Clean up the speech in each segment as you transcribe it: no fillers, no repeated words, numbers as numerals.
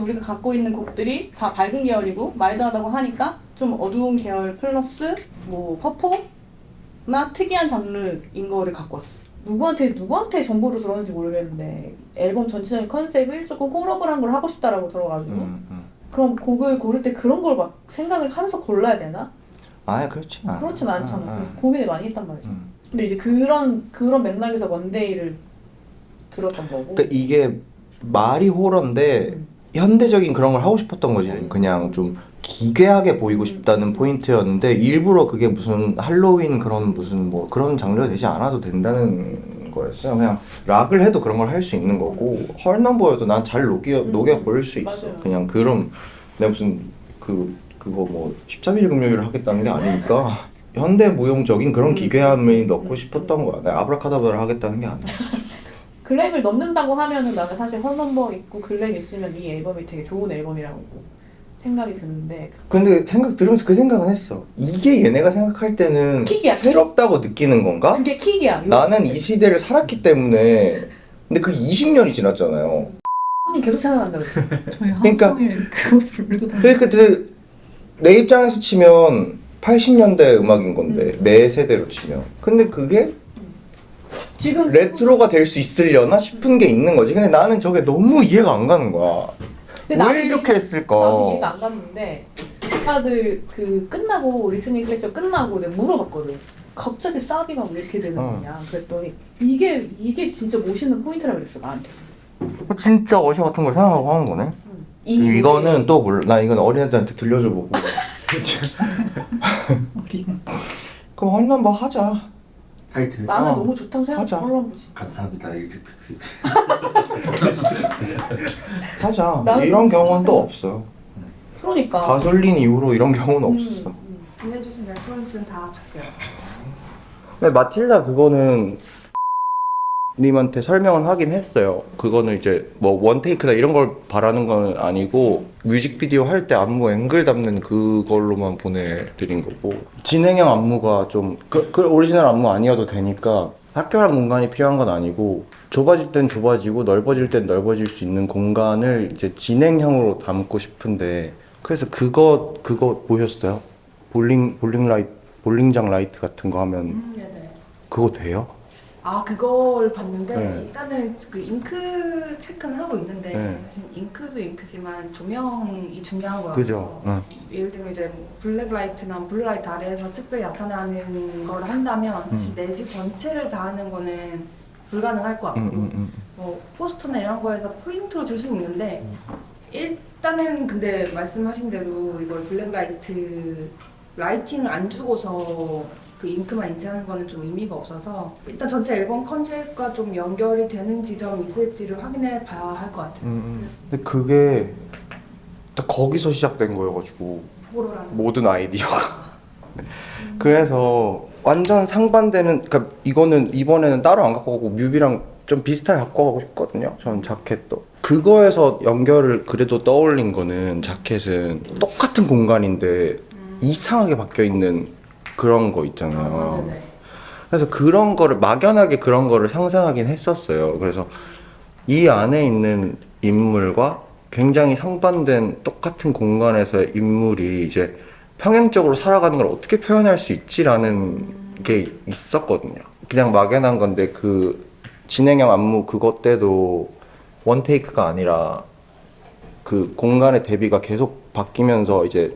우리가 갖고 있는 곡들이 다 밝은 계열이고 마일드하다고 하니까 좀 어두운 계열 플러스 뭐 퍼포나 특이한 장르인 거를 갖고 왔어. 누구한테 정보를 들었는지 모르겠는데 앨범 전체적인 컨셉을 조금 홀업을한 걸 하고 싶다라고 들어가지고 그럼 곡을 고를 때 그런 걸 막 생각을 하면서 골라야 되나? 아, 그렇지 않아. 그렇진 않잖아. 그래서 고민을 많이 했단 말이죠. 근데 이제 그런 맥락에서 원데이를 들었던 거고. 그러니까 이게 말이 호러인데 현대적인 그런 걸 하고 싶었던 거지. 그냥 좀 기괴하게 보이고 싶다는 포인트였는데 일부러 그게 무슨 할로윈 그런 무슨 뭐 그런 장르가 되지 않아도 된다는 거였어요. 그냥 락을 해도 그런 걸 할 수 있는 거고 헐넘버여도 난 잘 녹여 보일 수 있어. 맞아요. 그냥 그런 내가 무슨 그거 뭐 13일 금요일을 하겠다는 게 아니니까 현대 무용적인 그런 기괴함을 넣고 싶었던 거야. 내가 아브라카다브라를 하겠다는 게 아니야. 글램을 넣는다고 하면은 나는 사실 헐넘버 있고 글램 있으면 이 앨범이 되게 좋은 앨범이라고 생각이 드는데 근데 들으면서 그 생각은 했어. 이게 얘네가 생각할 때는 킥이야, 킥. 새롭다고 느끼는 건가? 그게 킥이야. 나는 이 시대를 살았기 때문에. 근데 그게 20년이 지났잖아요. 님 계속 생각난다 그랬어. 저희 그러니까- 하루 종일 그거 부르고 다니고. 그러니까 내 입장에서 치면 80년대 음악인 건데 내 세대로 치면. 근데 그게 지금 레트로가 될 수 있으려나 싶은 게 있는 거지. 근데 나는 저게 너무 이해가 안 가는 거야. 근데 나도 왜 이렇게 했을까? 나도 이해가 안 갔는데 다들 그 끝나고 리스닝 클래스 끝나고 내가 물어봤거든. 갑자기 사비가 왜 이렇게 되는 거냐. 그랬더니 이게 진짜 멋있는 포인트라 그랬어 나한테. 진짜 어시 같은 걸 생각하고 하는 거네. 이거는 또 몰라. 나 이건 어린애들한테 들려줘 보고. 어린. 그럼 헐넘버 하자. 타이틀 나는 어. 너무 좋다고 생각해. 하자. 헐넘버지. 감사합니다 일직백스. 하자. 나는 이런 경우는 또 없어요. 그러니까. 가솔린 이후로 이런 경우는 없었어. 보내주신 레퍼런스는 다 봤어요. 근데 마틸다 그거는 님한테 설명은 하긴 했어요. 그거는 이제 뭐 원테이크나 이런 걸 바라는 건 아니고 뮤직비디오 할 때 안무 앵글 담는 그걸로만 보내드린 거고 진행형 안무가 좀 그 오리지널 안무 아니어도 되니까 학교랑 공간이 필요한 건 아니고 좁아질 땐 좁아지고 넓어질 땐 넓어질 수 있는 공간을 이제 진행형으로 담고 싶은데 그래서 그거 보셨어요? 볼링장 라이트 같은 거 하면 네네. 그거 돼요? 아 그걸 봤는데 네. 일단은 그 잉크 체크는 하고 있는데 네. 사실 잉크도 잉크지만 조명이 중요한 거라서 그죠. 응. 예를 들면 이제 블랙라이트나 블루라이트 아래에서 특별히 나타나는 걸 한다면 사실 내 집 전체를 다 하는 거는 불가능할 것 같고 뭐 포스터나 이런 거에서 포인트로 줄 수는 있는데 일단은 근데 말씀하신 대로 이걸 블랙라이트 라이팅을 안 주고서 그 잉크만 인쇄하는 거는 좀 의미가 없어서 일단 전체 앨범 컨셉과 좀 연결이 되는 지점이 있을지를 확인해 봐야 할 것 같아요. 근데 그게 딱 거기서 시작된 거여가지고 포로라는 모든 아이디어가 그래서 완전 상반되는 그러니까 이거는 이번에는 따로 안 갖고 가고 뮤비랑 좀 비슷하게 갖고 가고 싶거든요. 저는 자켓도 그거에서 연결을 그래도 떠올린 거는 자켓은 똑같은 공간인데 이상하게 바뀌어 있는 그런 거 있잖아요. 네네. 그래서 그런 거를 막연하게 그런 거를 상상하긴 했었어요. 그래서 이 안에 있는 인물과 굉장히 상반된 똑같은 공간에서의 인물이 이제 평행적으로 살아가는 걸 어떻게 표현할 수 있지라는 게 있었거든요. 그냥 막연한 건데 그 진행형 안무 그것 때도 원테이크가 아니라 그 공간의 대비가 계속 바뀌면서 이제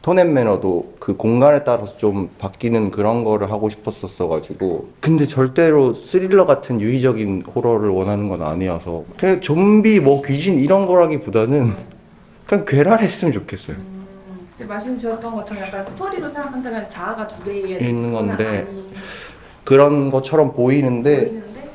톤앤매너도 그 공간에 따라서 좀 바뀌는 그런 거를 하고 싶었었어가지고 근데 절대로 스릴러 같은 유의적인 호러를 원하는 건 아니어서 그냥 좀비 뭐 귀신 이런 거라기보다는 그냥 괴랄했으면 좋겠어요. 근데 말씀 주셨던 것처럼 약간 스토리로 생각한다면 자아가 두 개의 있는 건데 아닌 그런 것처럼 보이는데 보이는데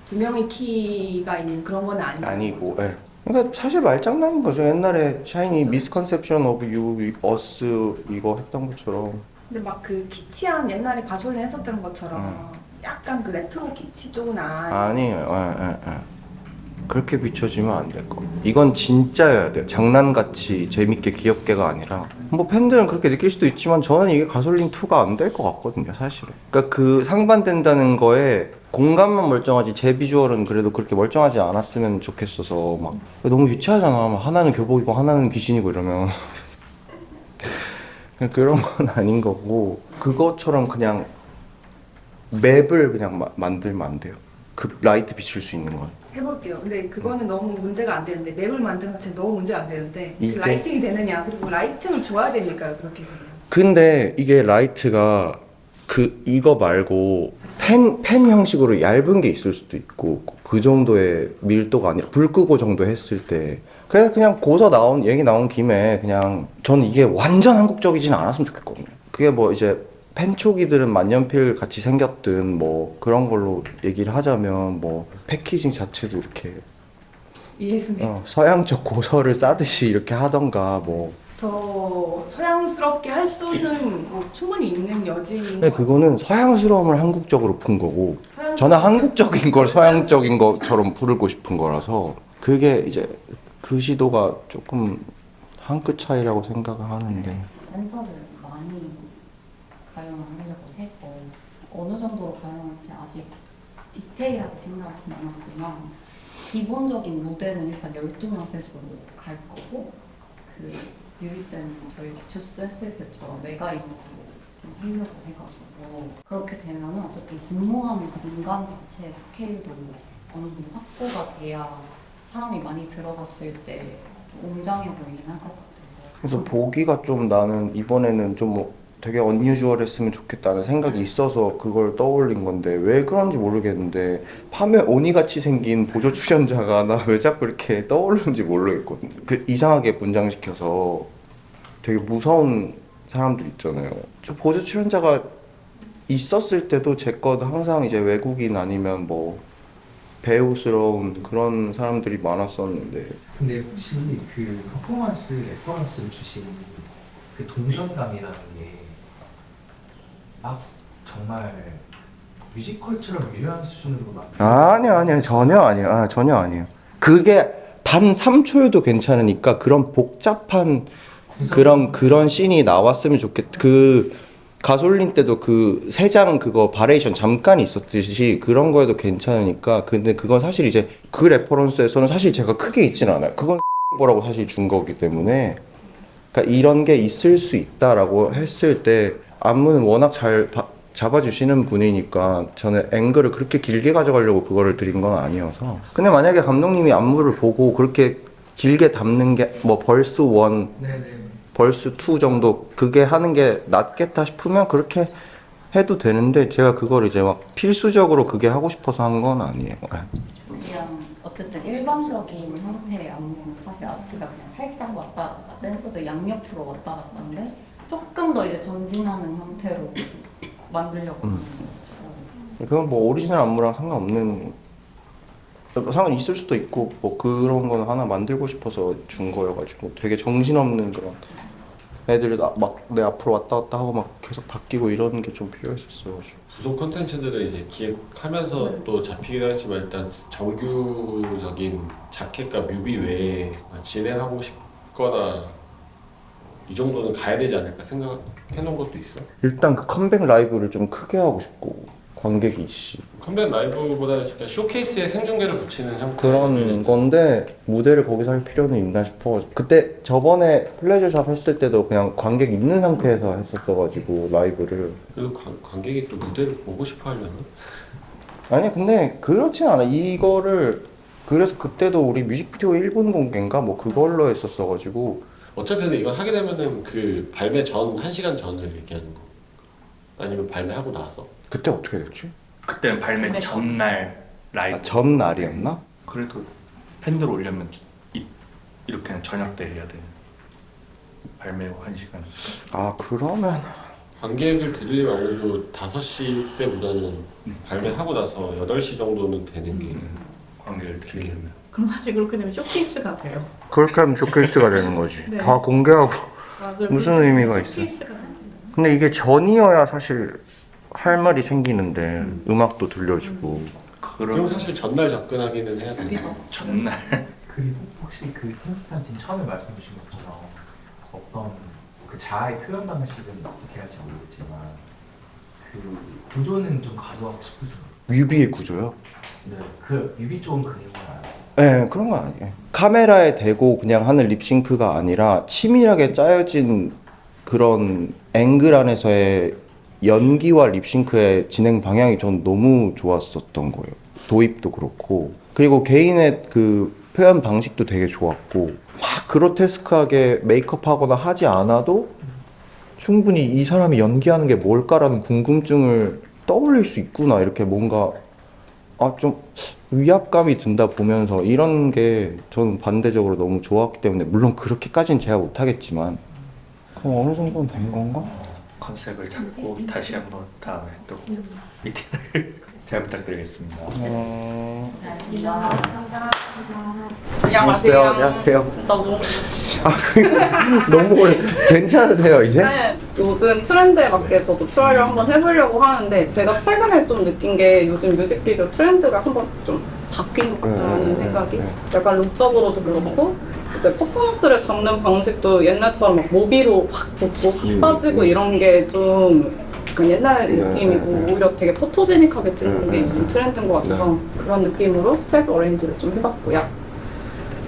두 명의 키가 있는 그런 건 아니고 예. 그러니까 사실 말장난인 거죠. 옛날에 샤이니 미스컨셉션 오브 유 어스 이거 했던 것처럼 근데 막 그 키치한 옛날에 가솔린 했었던 것처럼 약간 그 레트로 키치 쪽은 아니에요. 예. 그렇게 비춰지면 안 될 거. 이건 진짜여야 돼요. 장난같이 재밌게 귀엽게가 아니라 뭐 팬들은 그렇게 느낄 수도 있지만 저는 이게 가솔린 2가 안 될 것 같거든요, 사실은. 그러니까 그 상반된다는 거에 공간만 멀쩡하지 제 비주얼은 그래도 그렇게 멀쩡하지 않았으면 좋겠어서 막 너무 유치하잖아. 막 하나는 교복이고 하나는 귀신이고 이러면 그냥 그런 건 아닌 거고 그것처럼 그냥 맵을 그냥 만들면 안 돼요. 그 라이트 비출 수 있는 건. 해볼게요. 근데 그거는 너무 문제가 안 되는데 맵을 만드는 자체는 너무 문제가 안 되는데 그 이게- 라이팅이 되느냐 그리고 라이팅을 줘야 되니까 그렇게 되는 근데 이게 라이트가 이거 말고 펜 형식으로 얇은 게 있을 수도 있고 그 정도의 밀도가 아니라 불 끄고 정도 했을 때 그냥 고서 얘기 나온 김에 그냥 전 이게 완전 한국적이진 않았으면 좋겠거든요. 그게 뭐 이제 펜초기들은 만년필 같이 생겼든 뭐 그런 걸로 얘기를 하자면 뭐 패키징 자체도 이렇게 이해했습니다. 서양적 고서를 싸듯이 이렇게 하던가 뭐 더 서양스럽게 할 수는 뭐 충분히 있는 여지인 근데 것 그거는 서양스러움을 한국적으로 푼 거고 같아요. 저는 한국적인 걸 서양적인 것처럼 부르고 싶은 거라서 그게 이제 그 시도가 조금 한 끗 차이라고 생각을 하는데 댄서를 많이 가용하려고 해서 어느 정도로 가용할지 아직 디테일하게 생각하진 않았지만 기본적인 무대는 일단 12명 셋으로 갈 거고 그 뮤비 때는 저희 주스 했을 때처럼 메가이브로 좀 하려고 해가지고 그렇게 되면은 어쨌든 분모하는 공간 자체의 스케일도 어느 정도 확보가 돼야 사람이 많이 들어갔을 때 웅장해 보이긴 할 것 같아서 그래서 보기가 좀 나는 이번에는 좀 뭐 되게 언유주얼했으면 좋겠다는 생각이 있어서 그걸 떠올린 건데 왜 그런지 모르겠는데 파묘 오니같이 생긴 보조 출연자가 나 왜 자꾸 이렇게 떠오르는지 모르겠거든. 그 이상하게 분장시켜서 되게 무서운 사람들 있잖아요. 저 보조 출연자가 있었을 때도 제 건 항상 이제 외국인 아니면 뭐 배우스러운 그런 사람들이 많았었는데 근데 혹시 그 퍼포먼스 레퍼런스를 주신 그 동선감이라는 게 막 정말 뮤지컬처럼 유려한 수준으로 막 아니야 전혀 아니야 전혀 아니에요. 그게 단 3초여도 괜찮으니까 그런 복잡한 그런 씬이 나왔으면 좋겠. 그 가솔린 때도 그 세 장 그거 바레이션 잠깐 있었듯이 그런 거에도 괜찮으니까. 근데 그건 사실 이제 그 레퍼런스에서는 사실 제가 크게 있진 않아요. 그건 뭐라고 사실 준 거기 때문에. 그러니까 이런 게 있을 수 있다라고 했을 때 안무는 워낙 잘 잡아주시는 분이니까 저는 앵글을 그렇게 길게 가져가려고 그거를 드린 건 아니어서. 근데 만약에 감독님이 안무를 보고 그렇게 길게 담는 게 뭐 벌스 1 네네. 벌스 2 정도 그게 하는 게 낫겠다 싶으면 그렇게 해도 되는데 제가 그걸 이제 막 필수적으로 그게 하고 싶어서 한 건 아니에요. 그냥 어쨌든 일반적인 형태의 안무는 사실 아트가 그냥 살짝 왔다 갔다 댄서도 양옆으로 왔다 갔다인데 조금 더 이제 전진하는 형태로 만들려고 하는 거죠. 그건 뭐 오리지널 안무랑 상관없는 상관 있을 수도 있고 뭐 그런 거는 하나 만들고 싶어서 준 거여가지고 되게 정신없는 그런 애들이 막 내 앞으로 왔다 갔다 하고 막 계속 바뀌고 이런 게 좀 필요했었어가지고. 부속 콘텐츠들을 이제 기획하면서 또 잡히긴 하지만 일단 정규적인 자켓과 뮤비 외에 진행하고 싶거나 이 정도는 가야 되지 않을까 생각해놓은 것도 있어. 일단 그 컴백 라이브를 좀 크게 하고 싶고 관객이 있이 컴백 라이브보다는 그냥 쇼케이스에 생중계를 붙이는 형태 그런 건데 무대를 거기서 할 필요는 있나 싶어. 그때 저번에 플레저샵 했을 때도 그냥 관객 있는 상태에서 했었어가지고 라이브를. 그래도 관객이 또 무대를 보고 싶어 하려나? 아니 근데 그렇진 않아. 이거를 그래서 그때도 우리 뮤직비디오 1분 공개인가 뭐 그걸로 했었어가지고. 어차피 근데 이건 하게 되면은 그 발매 전 1시간 전을 얘기하는 거 아니면 발매하고 나서? 그때 어떻게 됐지? 그때는 발매 전날 라이브. 아, 전날이었나? 그래도 팬들 오려면 이렇게는 저녁 때 해야 돼. 발매 후 1시간. 아 그러면 관객을 들으려면 아무래도 5시 때보다는 발매하고 나서 8시 정도는 되는 게 관객을 드리려면. 그럼 사실 그렇게 되면 쇼케이스가 돼요. 그렇게 하면 쇼케이스가 되는 거지. 네. 다 공개하고. 맞아요. 무슨 의미가 있어요? 쇼케이스가 됩니다. 근데 이게 전이어야 사실 할 말이 생기는데 음악도 들려주고. 그럼 사실 전날 접근하기는 해야 되나? 전날. 그리고 혹시 그 팬스탄틴 처음에 말씀해 주신 것처럼 어떤 그 자아의 표현 방식은 어떻게 할지 모르겠지만 그 구조는 좀 가져가고 싶으신 거예요. 뮤비의 구조요? 네, 그 뮤비 쪽은 그린 건 아니에요. 네, 그런 건 아니에요. 카메라에 대고 그냥 하는 립싱크가 아니라 치밀하게 짜여진 그런 앵글 안에서의 연기와 립싱크의 진행 방향이 전 너무 좋았었던 거예요. 도입도 그렇고, 그리고 개인의 그 표현 방식도 되게 좋았고, 막 그로테스크하게 메이크업하거나 하지 않아도 충분히 이 사람이 연기하는 게 뭘까라는 궁금증을 떠올릴 수 있구나, 이렇게 뭔가 좀 위압감이 든다 보면서, 이런 게 저는 반대적으로 너무 좋았기 때문에, 물론 그렇게까지는 제가 못하겠지만 그럼 어느 정도는 된 건가? 컨셉을 잡고 다시 한번 다음에 또 미팅을 잘 부탁드리겠습니다. 안녕하세요. 안녕하세요. 너무 너무 괜찮으세요 이제? 네, 요즘 트렌드에 맞게 저도 트라이를 한번 해보려고 하는데 제가 최근에 좀 느낀 게 요즘 뮤직비디오 트렌드가 한번 좀 바뀐 것 같다는 생각이 약간 룩적으로도 그렇고 이제 퍼포먼스를 잡는 방식도 옛날처럼 막 모비로 확 붓고 확 빠지고 이런 게 좀 약간 옛날 느낌이고 오히려 되게 포토제닉하게 찍는 게 요즘 트렌드인 것 같아서 그런 느낌으로 스텝 어레인지를 좀 해봤고요.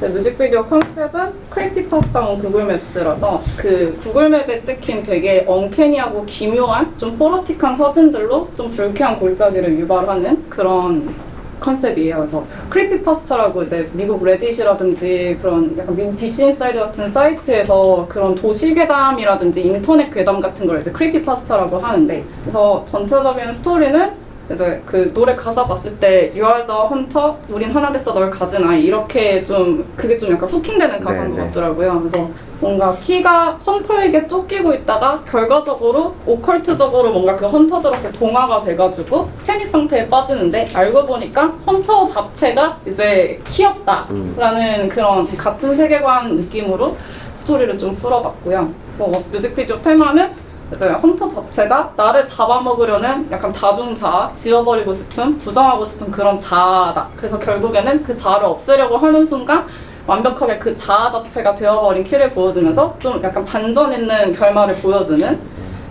네, 뮤직비디오 컨셉은 크리피퍼스타 구글 맵스라서 그 구글 맵에 찍힌 되게 언캐니하고 기묘한 좀 포러틱한 사진들로 좀 불쾌한 골짜기를 유발하는 그런 컨셉이에요. 그래서 크리피퍼스타라고 이제 미국 레딧이라든지 그런 약간 미국 DC 인사이드 같은 사이트에서 그런 도시 괴담이라든지 인터넷 괴담 같은 걸 이제 크리피퍼스타라고 하는데, 그래서 전체적인 스토리는 이제 그 노래 가사 봤을 때 You are the hunter, 우린 하나 됐어 널 가진 아이, 이렇게 좀 그게 좀 약간 후킹되는 가사인 것 같더라고요. 그래서 뭔가 키가 헌터에게 쫓기고 있다가 결과적으로 오컬트적으로 뭔가 그 헌터들한테 동화가 돼가지고 패닉 상태에 빠지는데 알고 보니까 헌터 자체가 이제 키였다라는 그런 같은 세계관 느낌으로 스토리를 좀 풀어봤고요. 그래서 뮤직비디오 테마는 이제 헌터 자체가 나를 잡아먹으려는 약간 다중자아, 지워버리고 싶은, 부정하고 싶은 그런 자아다. 그래서 결국에는 그 자아를 없애려고 하는 순간 완벽하게 그 자아 자체가 되어버린 키를 보여주면서 좀 약간 반전 있는 결말을 보여주는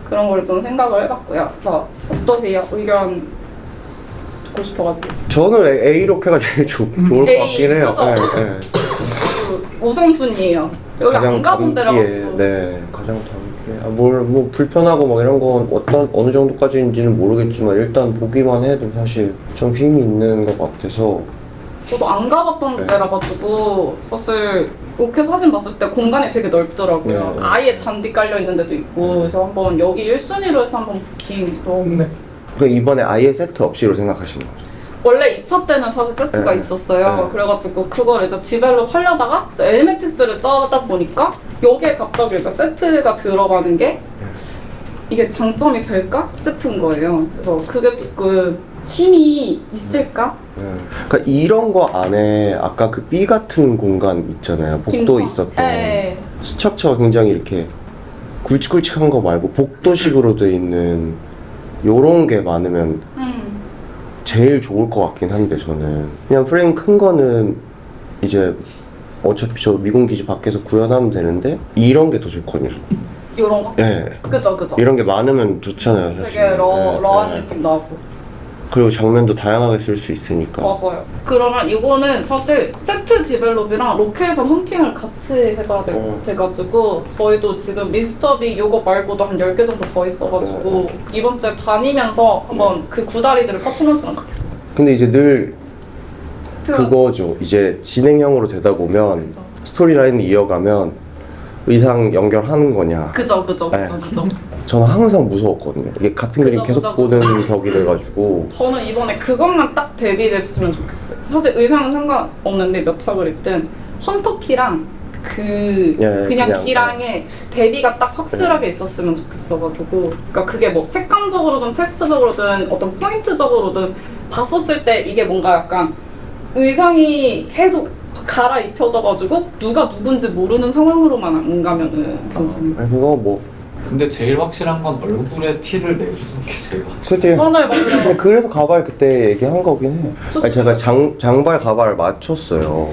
그런 걸 좀 생각을 해봤고요. 그래서 어떠세요? 의견 듣고 싶어가지고. 저는 A로케가 제일 좋을 것 같긴 해요. 그죠? 네. 그 우선순위예요. 여기 안 가본 데라 가지고. 네, 가장 담기에. 뭐 불편하고 막 이런 건 어느 정도까지인지는 모르겠지만 일단 보기만 해도 사실 좀 힘이 있는 것 같아서. 저도 안 가봤던 데라 가지고 사실 이렇게 사진 봤을 때 공간이 되게 넓더라고요. 네. 아예 잔디 깔려 있는 데도 있고, 그래서 한번 여기 1순위로 해서 한번 부킹. 그 이번에 아예 세트 없이로 생각하시는 거죠? 원래 2차 때는 사실 세트가 네. 있었어요. 네. 그래가지고 그걸 이제 디벨롭 하려다가 이제 엘메틱스를 짜다 보니까 여기에 갑자기 이제 세트가 들어가는 게 이게 장점이 될까 싶은 거예요. 그래서 그게 조금 힘이 있을까? 그러니까 이런 거 안에 아까 그 B 같은 공간 있잖아요. 복도 김밥. 있었던. 네. 스트럭처가 굉장히 이렇게 굵직굵직한 거 말고 복도식으로 돼 있는 요런 게 많으면 제일 좋을 것 같긴 한데, 저는 그냥 프레임 큰 거는 이제 어차피 저 미공기지 밖에서 구현하면 되는데 이런 게 더 좋거든요. 요런 거? 예. 그죠. 이런 게 많으면 좋잖아요, 사실. 되게 러한 예. 느낌 나고. 그리고 장면도 다양하게 쓸 수 있으니까. 맞아요. 그러면 이거는 사실 세트 디벨롭이랑 로케이션 헌팅을 같이 해봐야 돼가지고 저희도 지금 리스터비 요거 말고도 한 10개 정도 더 있어가지고 이번 주에 다니면서 한번 그 구다리들을 퍼포먼스랑 같이 근데 이제 늘 세트 그거죠. 이제 진행형으로 되다 보면 그죠. 스토리라인을 이어가면 의상 연결하는 거냐. 그죠. 네. 그죠. 저는 항상 무서웠거든요. 이게 같은 그림 그죠, 계속 그죠. 보는 덕이 돼가지고. 저는 이번에 그것만 딱 대비됐으면 좋겠어요. 사실 의상은 상관없는데 몇 척을 입든 헌터키랑 그냥 키랑의 대비가 딱 확실하게 있었으면 좋겠어가지고, 그러니까 그게 뭐 색감적으로든 텍스처적으로든 어떤 포인트적으로든 봤었을 때 이게 뭔가 약간 의상이 계속 갈아입혀져가지고 누가 누군지 모르는 상황으로만 안 가면은 괜찮아요. 그거 뭐 근데 제일 확실한 건 얼굴에 티를 내주는 게 제일 확실해. 그때 맞아요. 근데 그래서 가발 그때 얘기한 거긴 해요. 아니, 제가 장발 가발을 맞췄어요.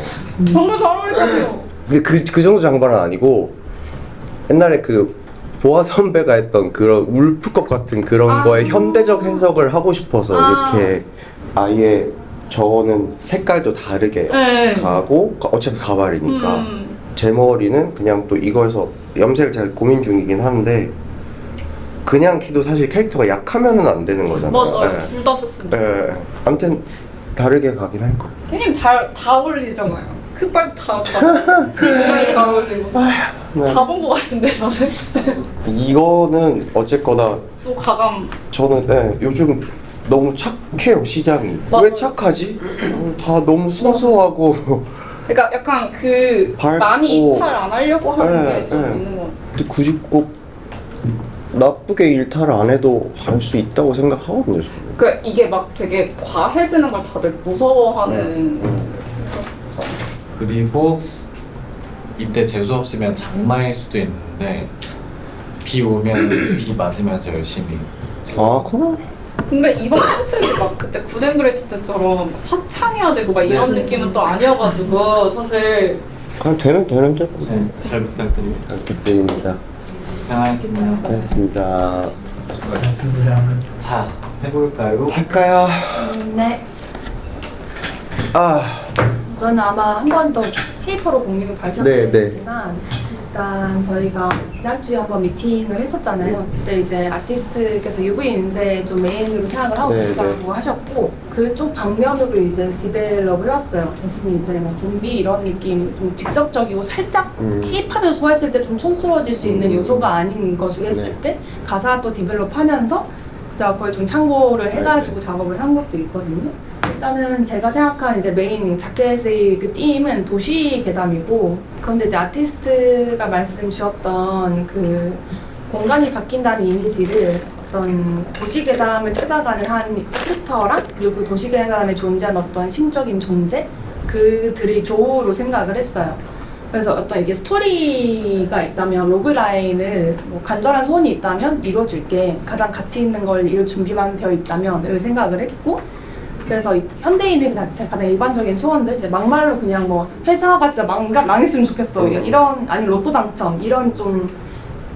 정말 잘 어울릴 것 같아요. 근데 그 정도 장발은 아니고 옛날에 그 보아 선배가 했던 그런 울프컷 같은 그런 거에 현대적 해석을 하고 싶어서 이렇게 아예 저거는 색깔도 다르게 네. 가고 어차피 가발이니까 제 머리는 그냥 또 이거에서 염색을 잘 고민 중이긴 한데 그냥 키도 사실 캐릭터가 약하면은 안 되는 거잖아요. 맞아요. 예. 둘 다 썼으면 예. 아무튼 다르게 가긴 할 거예요. 선생님 다 어울리잖아요. 흑발도 다 어울리고 네. 다 본 것 같은데 저는 이거는 어쨌거나 또 가감. 저는 요즘 너무 착해요 시장이. 맞아요. 왜 착하지? 다 너무 순수하고 그러니까 약간 그 밝고. 많이 이탈 안 하려고 하는 네, 게 좀 네. 있는 것 같아요. 근데 굳이 꼭 나쁘게 일탈 안 해도 할 수 있다고 생각하거든요 저는. 그러니까 이게 막 되게 과해지는 걸 다들 무서워하는. 그리고 이때 재수 없으면 장마일 수도 있는데 비 오면 비 맞으면서 열심히 아 그럼? 근데 이번 컨셉이 막 그때 굿앤그레이트 때처럼 화창해야 되고 막 이런 느낌은 또 아니어가지고 사실 그냥 되는 대로 네, 잘 부탁드립니다. 잘 부탁드립니다. 고생하셨습니다. 고맙습니다. 수고하셨습니다. 자, 해볼까요? 할까요? 네. 아 저는 아마 한 번 더 페이퍼로 공유를 네, 발전했지만 일단 저희가 지난주에 한번 미팅을 했었잖아요. 그때 이제 아티스트께서 UV 인쇄 좀 메인으로 생각을 하고 네, 계시다고 하셨고 그쪽 방면으로 이제 디벨롭을 해왔어요. 대신 이제 뭐 좀비 이런 느낌 좀 직접적이고 살짝 K-팝에서 소화했을 때 좀 촌스러워질 수 있는 요소가 아닌 것을 했을 네. 때 가사도 디벨롭하면서 그걸 좀 참고를 해가지고 작업을 한 것도 있거든요. 일단은 제가 생각한 이제 메인 자켓의 그 띠임은 도시 괴담이고 그런데 이제 아티스트가 말씀 주었던 그 공간이 바뀐다는 이미지를 어떤 도시 괴담을 찾아가는 한 캐릭터랑 그리고 그 도시 괴담에 존재하는 어떤 심적인 존재 그들의 조우로 생각을 했어요. 그래서 어떤 이게 스토리가 있다면 로그라인을 뭐 간절한 소원이 있다면 이뤄줄게 가장 가치 있는 걸 이룰 준비만 되어 있다면 생각을 했고 그래서 현대인의 가장 일반적인 소원들 이제 막말로 그냥 뭐 회사가 진짜 망했으면 좋겠어 이런 아니 로또 당첨 이런 좀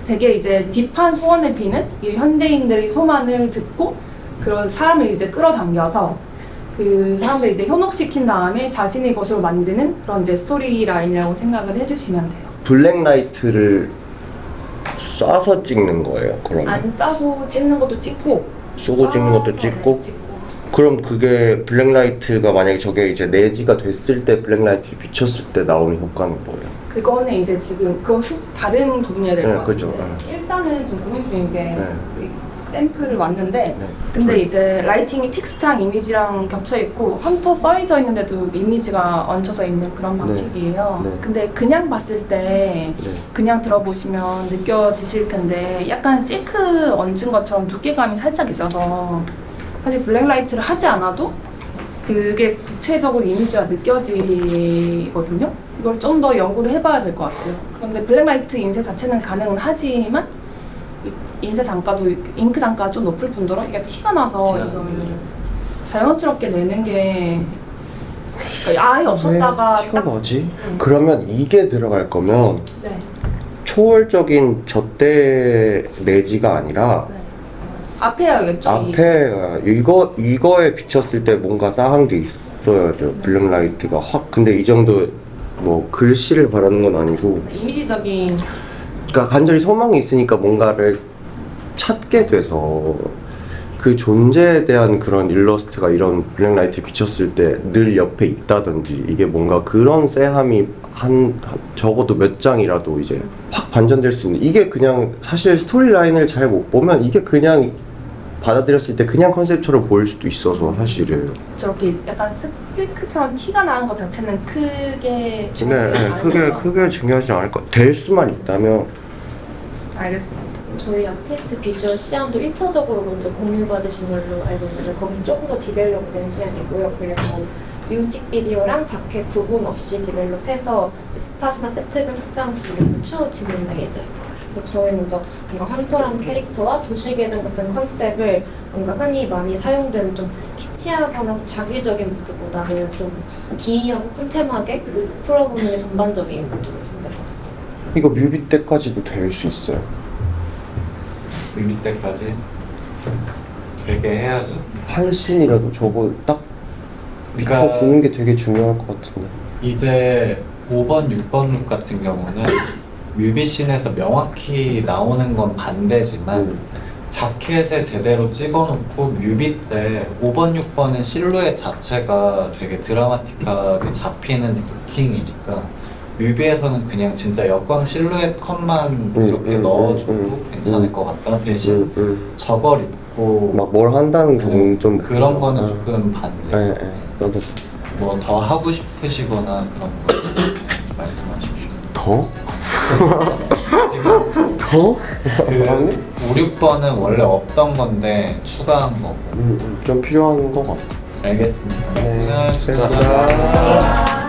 되게 이제 딥한 소원을 비는 이 현대인들의 소망을 듣고 그런 사람을 이제 끌어당겨서 그 사람들 이제 현혹시킨 다음에 자신의 것으로 만드는 그런 이제 스토리 라인이라고 생각을 해주시면 돼요. 블랙라이트를 쏴서 찍는 거예요 그러면? 안 싸고 찍는 것도 찍고 쏘고 찍는 것도 쏴서 찍고? 찍고. 그럼 그게 블랙라이트가 만약에 저게 이제 내지가 됐을 때 블랙라이트를 비쳤을 때 나오는 효과는 뭐예요? 그거는 이제 지금 그건 다른 부분이어야 될 것 네, 같아요. 그죠. 일단은 좀 고민 중인 게 네. 샘플을 왔는데 네. 근데 이제 라이팅이 텍스트랑 이미지랑 겹쳐 있고 헌터 써져 있는데도 이미지가 얹혀져 있는 그런 방식이에요. 네. 근데 그냥 봤을 때 네. 그냥 들어보시면 느껴지실 텐데 약간 실크 얹은 것처럼 두께감이 살짝 있어서 사실 블랙라이트를 하지 않아도 그게 구체적으로 이미지가 느껴지거든요. 이걸 좀 더 연구를 해봐야 될 것 같아요. 그런데 블랙라이트 인쇄 자체는 가능은 하지만 인쇄 단가도 잉크 단가가 좀 높을 뿐더러 이게 티가 나서 이걸 자연스럽게 내는 게 그러니까 아예 없었다가 왜 티가 나지? 그러면 이게 들어갈 거면 네. 초월적인 젖대 내지가 아니라 네. 앞에 해야겠죠. 앞에 이거에 비쳤을 때 뭔가 싸한 게 있어야 돼요. 블랙라이트가 확. 근데 이 정도 뭐 글씨를 바라는 건 아니고 이미지적인 그러니까 간절히 소망이 있으니까 뭔가를 찾게 돼서 그 존재에 대한 그런 일러스트가 이런 블랙라이트에 비쳤을 때 늘 옆에 있다든지 이게 뭔가 그런 쎄함이 한 적어도 몇 장이라도 이제 확 반전될 수 있는 이게 그냥 사실 스토리라인을 잘 못 보면 이게 그냥 받아들였을 때 그냥 컨셉처럼 보일 수도 있어서 사실은 저렇게 약간 실크처럼 티가 나는 것 자체는 크게 중요하지 크게 중요하지 않을 것 될 수만 있다면 알겠습니다. 저희 아티스트 비주얼 시안도 1차적으로 먼저 공유받으신 걸로 알고 있는데 거기서 조금 더 디벨롭된 시안이고요. 그리고 뮤직비디오랑 자켓 구분 없이 디벨롭해서 이제 스팟이나 세트별 착장 기능을 추후 진행될 예정입니다. 그래서 저희 먼저 뭔가 헌터라는 캐릭터와 도시계단 같은 컨셉을 뭔가 흔히 많이 사용되는 좀 키치하거나 자기적인 무드보다는 좀 기이하고 콘템하게 풀어보는 게 전반적인 무드로 생각했습니다. 이거 뮤비 때까지도 될 수 있어요. 뮤비 때까지 되게 해야죠. 한 씬이라도 저거 딱 그러니까 비춰주는 게 되게 중요할 것 같은데. 이제 5번, 6번 룩 같은 경우는 뮤비씬에서 명확히 나오는 건 반대지만 자켓에 제대로 찍어놓고 뮤비 때 5번, 6번은 실루엣 자체가 되게 드라마틱하게 잡히는 루킹이니까 뮤비에서는 그냥 진짜 역광 실루엣 컷만 이렇게 넣어줘도 괜찮을 것 같다. 대신 저걸 입고 막 뭘 한다는 경우는 좀 그런 거는 조금 반대. 예, 나도 뭐 더 하고 싶으시거나 그런 거 말씀하십시오. 더? 지금 더? 그 5, 6번은 원래 없던 건데 추가한 거고. 좀 필요한 것 같아. 알겠습니다. 네, 오늘 수고하셨습니다. 수고하셨습니다.